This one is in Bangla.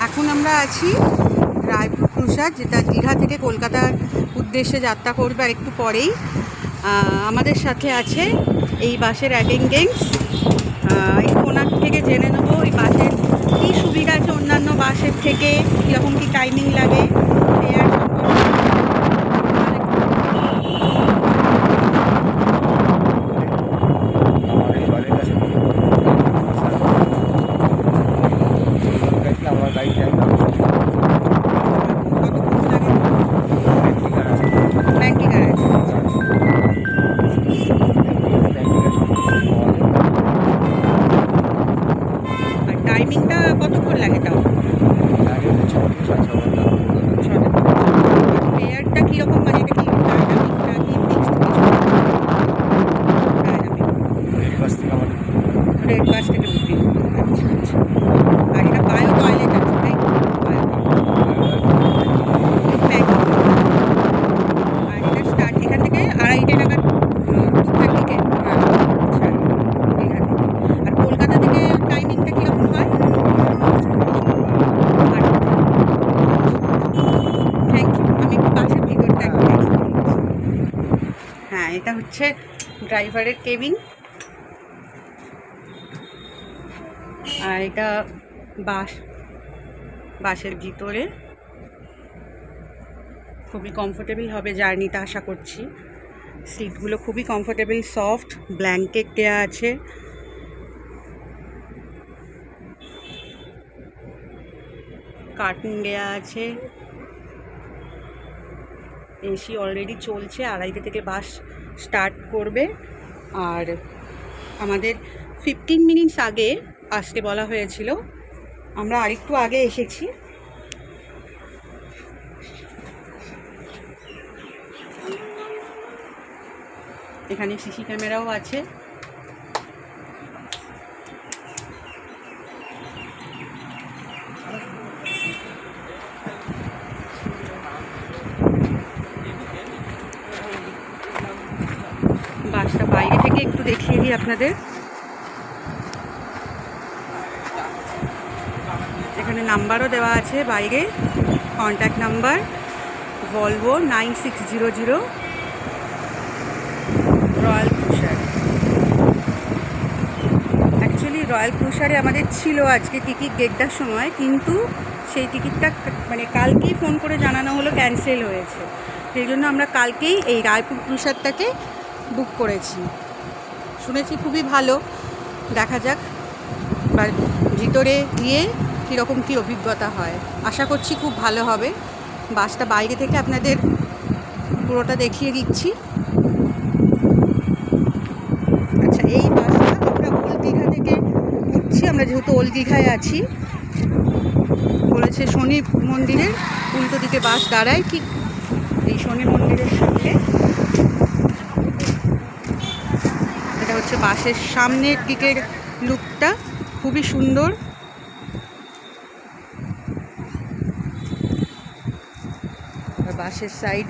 এখন আমরা আছি রায়পুর ক্রুশার, যেটা দীঘা থেকে কলকাতার উদ্দেশ্যে যাত্রা করবে আর একটু পরেই। আমাদের সাথে আছে এই বাসের অ্যাটেন্ডেন্স। একটু ওনার থেকে জেনে নেবো এই বাসের কী সুবিধা আছে অন্যান্য বাসের থেকে, কীরকম কী টাইমিং লাগে ফেয়ার টাইমিংটা কতক্ষণ লাগে তাও? ফেয়ারটা কীরকম, মানে এটা কি ডাইনামিক নাকি ফিক্সড? রেড বাস থেকে বুকিং। আচ্ছা আচ্ছা। আর এটা বায়ো টয়লেট আছে, তাই? আর এটা স্টার্ট এখান থেকে 2:30 নাগাদ দুপুরের দিকে। আচ্ছা, ঠিক আছে। আর কলকাতা থেকে টাইমিংটা কীরকম হয়? Thank you. আমি একটু বাসের ভিতরটা একটু দেখি। হ্যাঁ, এটা হচ্ছে ড্রাইভারের কেবিন, আর এটা বাসের ভিতরে। খুবই কমফোর্টেবল হবে জার্নিটা আশা করছি। সিটগুলো খুবই কমফোর্টেবল, সফট, ব্ল্যাঙ্কেট দেওয়া আছে। কার্টুন দেওয়া আছে। এসি অলরেডি চলছে, 2:30 থেকে বাস স্টার্ট করবে। আর আমাদের 15 মিনিটস আগে আসতে বলা হয়েছিল, আমরা আরেকটু আগে এসেছি। এখানে সিসি ক্যামেরাও আছে। বাসটা বাইরে থেকে একটু দেখিয়ে দিই আপনাদের। এখানে নাম্বারও দেওয়া আছে বাইরে, contact number Volvo 9600 royal crusher. Actually royal ক্রুশারে আমাদের ছিল আজকে টিকিট 1:30টার সময়, কিন্তু সেই টিকিটটা মানে কালকেই ফোন করে জানানো হলো ক্যান্সেল হয়েছে। সেই জন্য আমরা কালকেই এই রায়পুর ক্রুশারটাকে বুক করেছি। শুনেছি খুবই ভালো, দেখা যাক এবার ভিতরে গিয়ে কীরকম কী অভিজ্ঞতা হয়। আশা করছি খুব ভালো হবে। বাসটা বাইরে থেকে আপনাদের পুরোটা দেখিয়ে দিচ্ছি। আচ্ছা, এই বাসটা আমরা ওল্ড দীঘা থেকে উঠছি। আমরা যেহেতু ওল্ড দীঘায় আছি, বলেছে শনি মন্দিরের উল্টো দিকে বাস দাঁড়ায়, ঠিক এই শনি মন্দিরের সামনে। এটা হচ্ছে বাসের সামনের দিকের লুকটা, খুবই সুন্দর। বাসের সাইড